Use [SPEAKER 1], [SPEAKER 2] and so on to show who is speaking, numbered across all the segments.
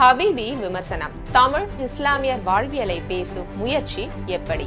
[SPEAKER 1] ஹபீபி விமர்சனம். தமிழ் இஸ்லாமியர் வாழ்வியலை பேசும் முயற்சி எப்படி?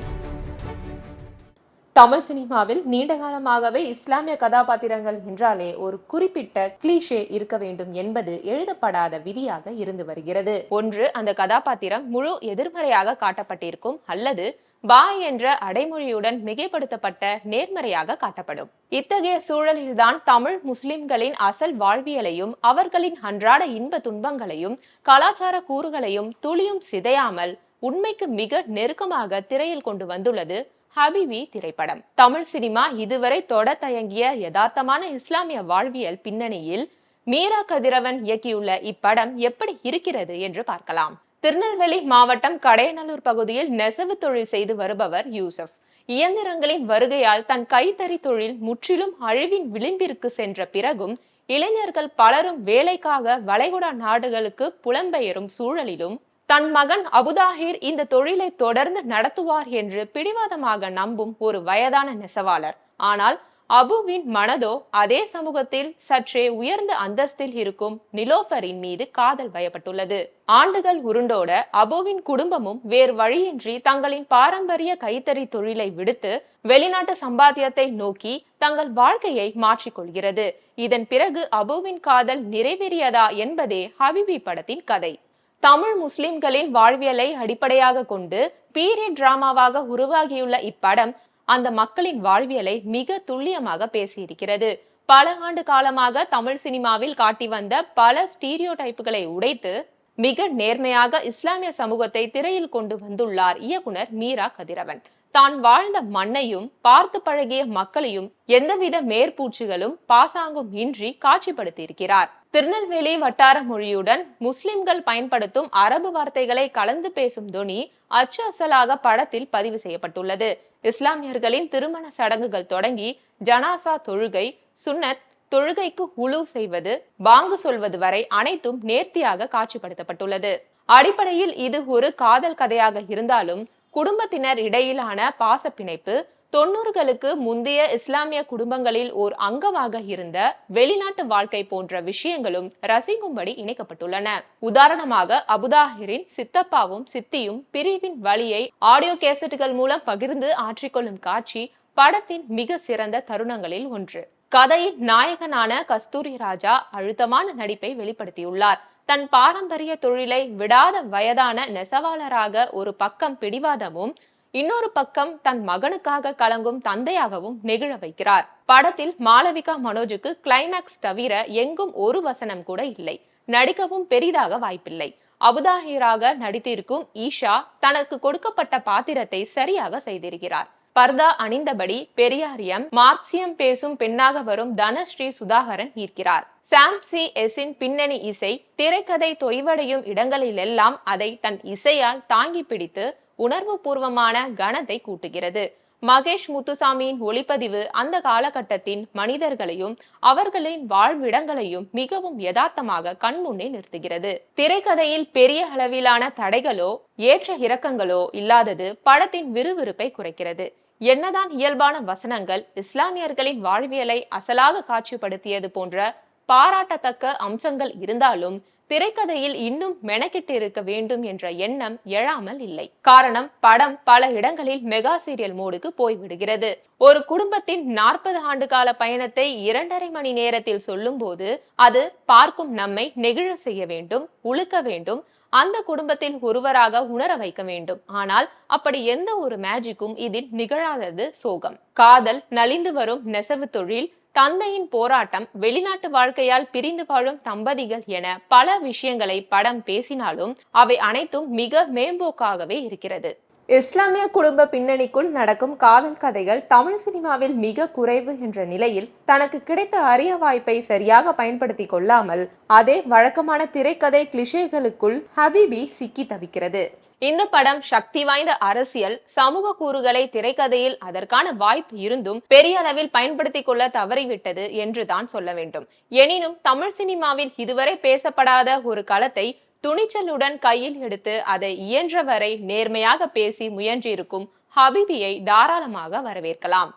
[SPEAKER 1] தமிழ் சினிமாவில் நீண்ட காலமாகவே இஸ்லாமிய கதாபாத்திரங்கள் என்றாலே ஒரு குறிப்பிட்ட கிளீஷே இருக்க வேண்டும் என்பது எழுதப்படாத விதியாக இருந்து வருகிறது. ஒன்று, அந்த கதாபாத்திரம் முழு எதிர்மறையாக காட்டப்பட்டிருக்கும், அல்லது பாய் என்ற அடைமொழியுடன் மிகைப்படுத்தப்பட்ட நேர்மறையாக காட்டப்படும். இத்தகைய சூழலில்தான் தமிழ் முஸ்லிம்களின் அசல் வாழ்வியலையும் அவர்களின் அன்றாட இன்ப துன்பங்களையும் கலாச்சார கூறுகளையும் துளியும் சிதையாமல் உண்மைக்கு மிக நெருக்கமாக திரையில் கொண்டு வந்துள்ளது ஹபீபி திரைப்படம். தமிழ் சினிமா இதுவரை தொட தயங்கிய யதார்த்தமான இஸ்லாமிய வாழ்வியல் பின்னணியில் மீரா கதிரவன் இயக்கியுள்ள இப்படம் எப்படி இருக்கிறது என்று பார்க்கலாம். திருநெல்வேலி மாவட்டம் கடையநல்லூர் பகுதியில் நெசவு தொழில் செய்து வருபவர் யூசப். இயந்திரங்களின் வருகையால் தன் கைத்தறி தொழில் முற்றிலும் அழிவின் விளிம்பிற்கு சென்ற பிறகும் இளைஞர்கள் பலரும் வேலைக்காக வளைகுடா நாடுகளுக்கு புலம்பெயரும் சூழலிலும் தன் மகன் அபுதாஹிர் இந்த தொழிலை தொடர்ந்து நடத்துவார் என்று பிடிவாதமாக நம்பும் ஒரு வயதான நெசவாளர். ஆனால் அபுவின் மனதோ அதே சமூகத்தில் சற்றே உயர்ந்த அந்தஸ்தில் இருக்கும் நிலோஃபரின் மீது காதல் வயப்பட்டுள்ளது. ஆண்டுகள் உருண்டோட அபுவின் குடும்பமும் வேறு வழியின்றி தங்களின் பாரம்பரிய கைத்தறி தொழிலை விடுத்து வெளிநாட்டு சம்பாத்தியத்தை நோக்கி தங்கள் வாழ்க்கையை மாற்றிக்கொள்கிறது. இதன் பிறகு அபுவின் காதல் நிறைவேறியதா என்பதே ஹபீபி படத்தின் கதை. தமிழ் முஸ்லிம்களின் வாழ்வியலை அடிப்படையாக கொண்டு பீரியட் டிராமாவாக உருவாகியுள்ள இப்படம் அந்த மக்களின் வாழ்வியலை மிக துல்லியமாக பேசியிருக்கிறது. பல ஆண்டு காலமாக தமிழ் சினிமாவில் காட்டி வந்த பல ஸ்டீரியோ டைப்புகளை உடைத்து மிக நேர்மையாக இஸ்லாமிய சமூகத்தை திரையில் கொண்டு வந்துள்ளார் இயக்குனர் மீரா கதிரவன். தான் வாழ்ந்த மண்ணையும் பார்த்து பழகிய மக்களையும் எந்தவித மேற்பூச்சுகளும் பாசாங்கும் இன்றி காட்சிப்படுத்தியிருக்கிறார். திருநெல்வேலி வட்டார மொழியுடன் முஸ்லிம்கள் பயன்படுத்தும் அரபு வார்த்தைகளை கலந்து பேசும் தொனி அச்சு அசலாக படத்தில் பதிவு செய்யப்பட்டுள்ளது. இஸ்லாமியர்களின் திருமண சடங்குகள் தொடங்கி ஜனாசா தொழுகை, சுன்னத் தொழுகைக்கு உழு செய்வது, பாங்கு சொல்வது வரை அனைத்தும் நேர்த்தியாக காட்சிப்படுத்தப்பட்டுள்ளது. அடிப்படையில் இது ஒரு காதல் கதையாக இருந்தாலும் குடும்பத்தினர் இடையிலான பாசப்பிணைப்பு 90களுக்கு முந்தைய இஸ்லாமிய குடும்பங்களில் ஓர் அங்கமாக இருந்த வெளிநாட்டு வாழ்க்கை போன்ற விஷயங்களும் ரசிக்கும்படி இணைக்கப்பட்டுள்ளன. உதாரணமாக அபுதாஹிரின் சித்தப்பாவும் சித்தியும் பிரிவின் வழியை ஆடியோ கேசட்டுகள் மூலம் பகிர்ந்து ஆற்றிக்கொள்ளும் காட்சி படத்தின் மிக சிறந்த தருணங்களில் ஒன்று. கதையின் நாயகனான கஸ்தூரி ராஜா அழுத்தமான நடிப்பை வெளிப்படுத்தியுள்ளார். தன் பாரம்பரிய தொழிலை விடாத வயதான நெசவாளராக ஒரு பக்கம் பிடிவாதமும் இன்னொரு பக்கம் தன் மகனுக்காக கலங்கும் தந்தையாகவும் நெகிழ வைக்கிறார். படத்தில் மாளவிகா மனோஜுக்கு கிளைமேக்ஸ் தவிர எங்கும் ஒரு வசனம் கூட இல்லை. நடிக்கவும் பெரிதாக வாய்ப்பில்லை. அபுதாஹிராக நடித்திருக்கும் ஈஷா தனக்கு கொடுக்கப்பட்ட பாத்திரத்தை சரியாக செய்திருக்கிறார். பர்தா அணிந்தபடி பெரியாரியம் மார்க்சியம் பேசும் பெண்ணாக வரும் தனஸ்ரீ சுதாகரன் ஈர்க்கிறார். சாம் சி எஸின் பின்னணி இசை திரைக்கதை தொய்வடையும் இடங்களிலெல்லாம் அதை தன் இசையால் தாங்கி பிடித்து உணர்வு பூர்வமான கணத்தை கூட்டுகிறது. மகேஷ் முத்துசாமியின் ஒளிப்பதிவு அந்த காலகட்டத்தின் மனிதர்களையும் அவர்களின் வாழ்விடங்களையும் மிகவும் யதார்த்தமாக கண்முன்னே நிறுத்துகிறது. திரைக்கதையில் பெரிய அளவிலான தடைகளோ ஏற்ற இறக்கங்களோ இல்லாதது படத்தின் விறுவிறுப்பை குறைக்கிறது. என்னதான் இயல்பான வசனங்கள் இஸ்லாமியர்களின் வாழ்வியலை அசலாக காட்சிப்படுத்தியது போன்ற பாராட்டத்தக்க அம்சங்கள் இருந்தாலும் திரைக்கதையில் இன்னும் மெனக்கிட்டு இருக்க வேண்டும் என்ற எண்ணம் எழாமல் இல்லை. காரணம், படம் பல இடங்களில் மெகா சீரியல் மோடுக்கு போய்விடுகிறது. ஒரு குடும்பத்தின் 40 ஆண்டு கால பயணத்தை 2.5 மணி நேரத்தில் சொல்லும் போது அது பார்க்கும் நம்மை நெகிழ செய்ய வேண்டும், உழுக்க வேண்டும், அந்த குடும்பத்தில் ஒருவராக உணர வைக்க வேண்டும். ஆனால் அப்படி எந்த ஒரு மேஜிக்கும் இதில் நிகழாதது சோகம். காதல், நலிந்து வரும் நெசவு தொழில், தந்தையின் போராட்டம், வெளிநாட்டு வாழ்க்கையால் பிரிந்து வாழும் தம்பதிகள் என பல விஷயங்களை படம் பேசினாலும் அவை அனைத்தும் மிக மேம்போக்காகவே இருக்கிறது. இஸ்லாமிய குடும்ப பின்னணிக்குள் நடக்கும் காதல் கதைகள் தமிழ் சினிமாவில் மிக குறைவு என்ற நிலையில் தனக்கு கிடைத்த அரிய வாய்ப்பை சரியாக பயன்படுத்தி கொள்ளாமல் அதே வழக்கமான திரைக்கதை கிளிஷேகளுக்குள் ஹபீபி சிக்கி தவிக்கிறது. இந்த படம் சக்தி வாய்ந்த அரசியல், சமூக கூறுகளை திரைக்கதையில் அதற்கான வாய்ப்பு இருந்தும் பெரிய அளவில் பயன்படுத்தி கொள்ள தவறிவிட்டது என்றுதான் சொல்ல வேண்டும். எனினும் தமிழ் சினிமாவில் இதுவரை பேசப்படாத ஒரு களத்தை துணிச்சலுடன் கையில் எடுத்து அதை இயன்றவரை நேர்மையாக பேசி முயன்றிருக்கும் ஹபீபியை தாராளமாக வரவேற்கலாம்.